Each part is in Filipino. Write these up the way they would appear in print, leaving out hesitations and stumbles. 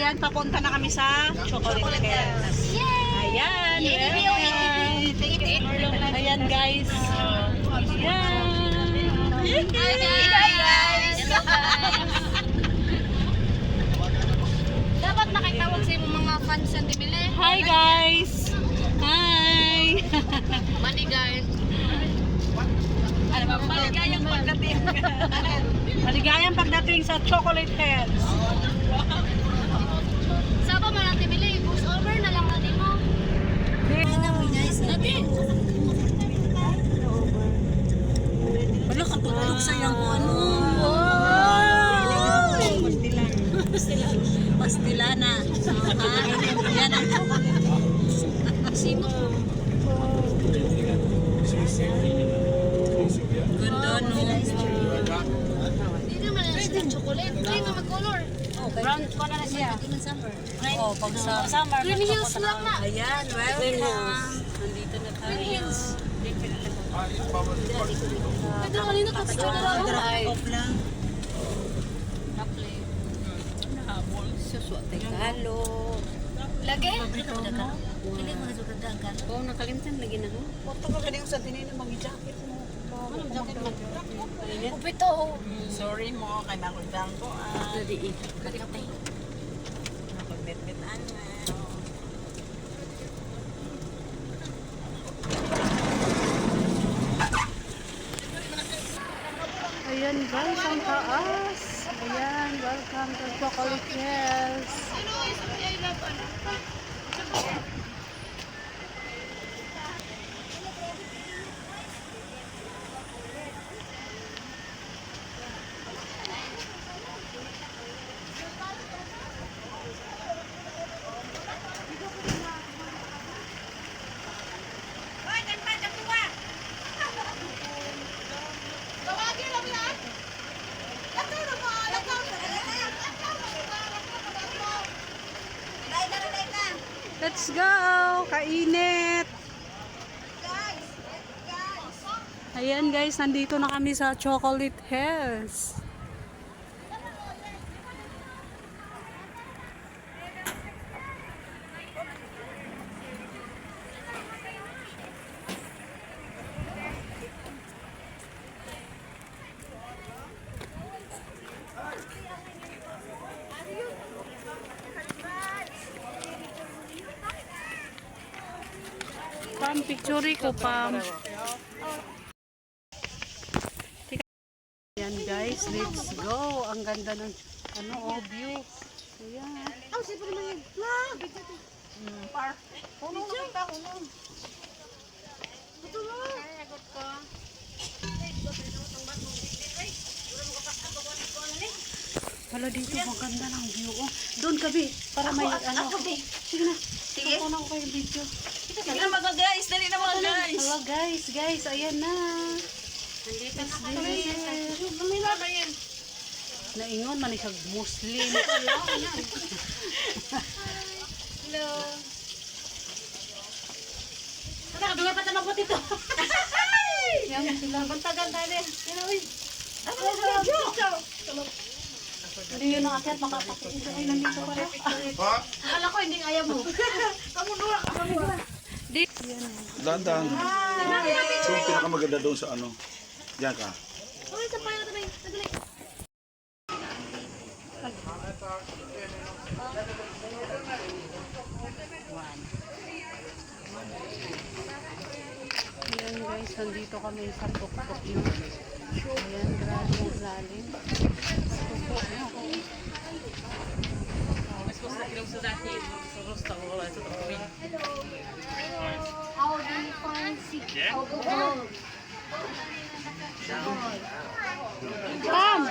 Ayan, papunta na kami sa Chocolate Hills. Ayan, ayan guys. Ayan. Hi guys! Dapat nakitawag sa imong mga fans sa Tibili. Hi guys. Hi. Money guys. Maligayang pagdating. Maligayang pagdating sa Chocolate Hills. Saba man ang Tibili, bus over na lang natin mo. Wala katulog sa yung ano. Pastilana. Yan ang Sino? ganda no. Hindi naman na siya chocolate. Ay, na mag-color. Brown pa na siya. Oh, pag sa summer. Green Hills lang na. Ayan, welcome. Nandito na tayo. Green Hills. Pwede naman yun nakapicture na lang. Off lang. Suswat ay kalo. Lagi? Pili mo na sa kadagan. Oo, nakalimtan lagi na ho. Punta ka galing sa tinay na mag-jacket mo. Anong jacket mo? Upito. Sorry mo, kay nakundang ko. Dadi, kalimtay. Nakabit-bitan na. Ayan guys, ang taas. Ayan, welcome to Chocolate Hills. Let's go! Kainit! Ayan guys, nandito na kami sa Chocolate Hills. Pam, picture ko, Pam. Ayan guys, let's go. Ang ganda ng view. Ayan. Ang sipo naman yun. Par. Puno na kita, puno. Ito mo. Agot ko. Wala dito, maganda ng view. Oh, doon kabi, para may Sige na. Sige. Ako na ko kayo video. Sige na mga guys. Dali na mga guys. Hello guys, ayan na. Nandito na kami. Mamila ba yan? Naingon man isang Muslim. Hello. Nakabigay pa tanong po dito. Yan sila. Bantagan tayo. Hindi yun ang akyat, makapakita kayo nandito pa rin. Akala ko hindi ayaw mo. Kamu nura. Dandan. So, pinakamaganda doon sa ano. Yan ka. Uy, sa payo na tayo. Dali. Ayan guys, nandito kami sa tuktok yun. Ayan, grabe yung lalim. Tuktok na ako. How do you find sick? Oh. Pam!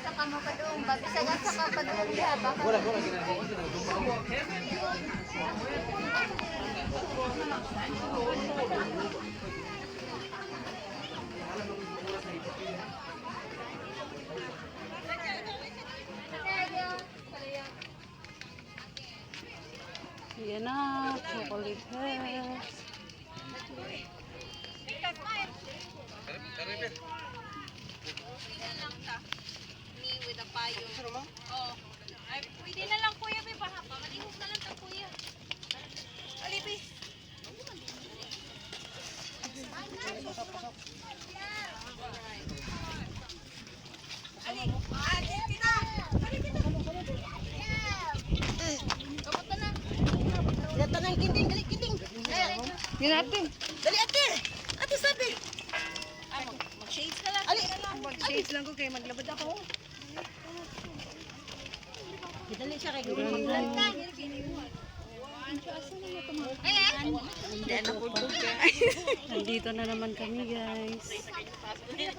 Sa kamo ka doon. Babisagan sa kapadong diha. Ayan na, Chocolate Hills. Me with a payo. Oo. Ay, pwede na lang kuya, may pahapa. Malihog na lang ta kuya. Alibi. Kamusta na? Dito na yung kiting, dali kiting. Yun natin. Dali ate. Ate sabi. Ano? Mag-shades ka lang. Ali. Mag-shades lang ko kayo maglabad ako. Dali siya kay Nandito na naman kami, guys. Ayan.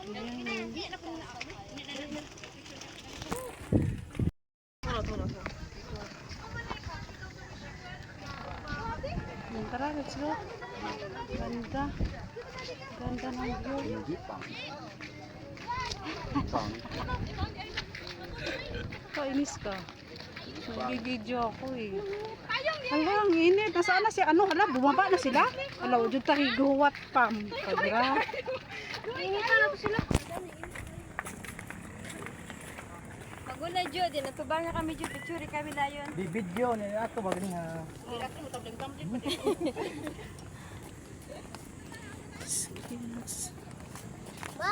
Ayan, tara, let's go. Ganda. Ganda ng view. Hindi pang. Pang. Kainis ka. Nagigidyo ako eh. Hala, ang init. Nasaan na si ano? Hala, bumaba na sila? Hala, dyan tayo guwat pam. Pagka. Pagula Jo, din natubang na kami Jo, picture kami dayon. Di video ni ato bagni ha.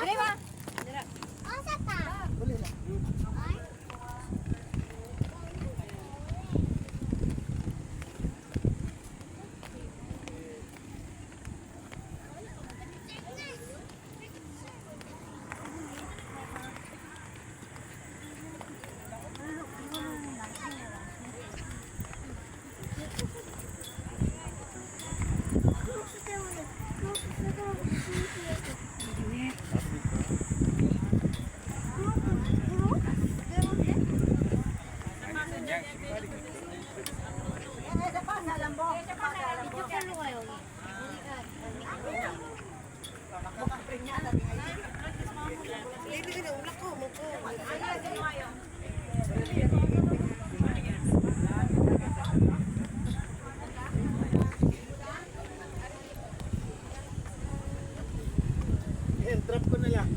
Dire ba? Trap ko na lang.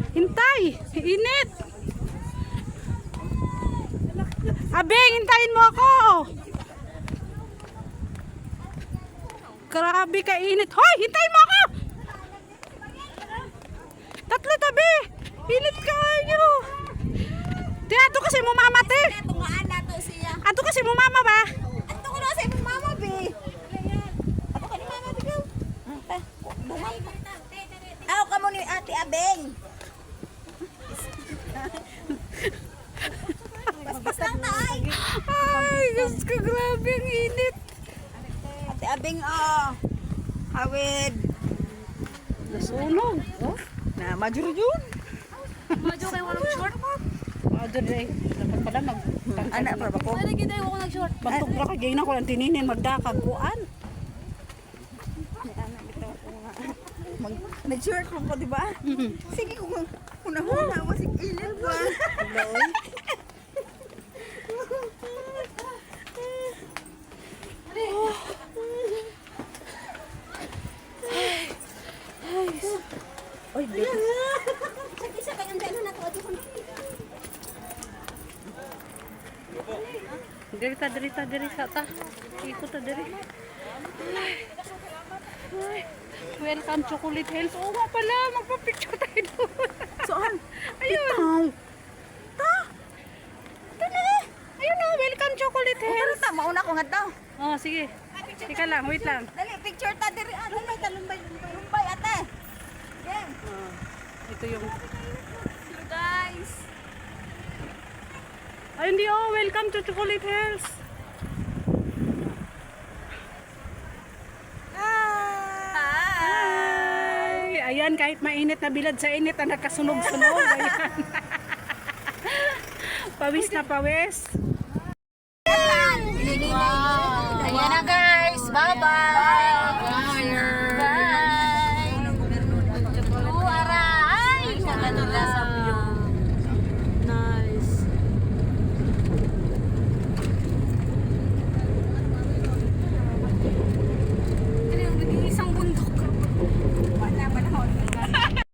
Hintay! Init! Abeng, hintayin mo ako! Grabe ka init. Hoy, hintayin mo ako! Tatlo tabi! Init kayo! Di ato kasi mo mama te! Tungaan na to siya. Ato kasi mo mama ba? Ato ko na sa imong mama be. Ato ka ni mama be. Aw kamo ni Ate Abeng. Basta na ay. Ay, Diyos ko, grabe ang init. Ate Abeng oh. Hawid. Nasunog. Oh, Na majur yun. Medyo kayo walang short mo. Mother day. Dapat pala Anak pa ba ko? Sana kita yung ako nag-short. Bantok ra kagay na ko lang tininin magdakag kuan. Nag-short ko po, di ba? Sige, kung una-una, masig ilan ba? Oy, baby. Sige, sa kanyang dalo na to. Dirita ta. Ikot ta diri. Ay, welcome Chocolate Hills. Oo nga pala, magpa-picture tayo doon. Saan? Ayun. Ta? Ayun na, welcome Chocolate Pero Hills. ta, mauna ko nga daw. Oh, sige. Tika lang, wait lang. Dali, picture ta diri. Ah, lumbay, lumbay, ate. Yan. Ito yung... Hello guys. Ay, hindi oh, welcome to Chocolate Hills. Ay, ayan, kahit mainit na bilad sa init na nakasunog-sunog. Ayan. Pawis na pawis.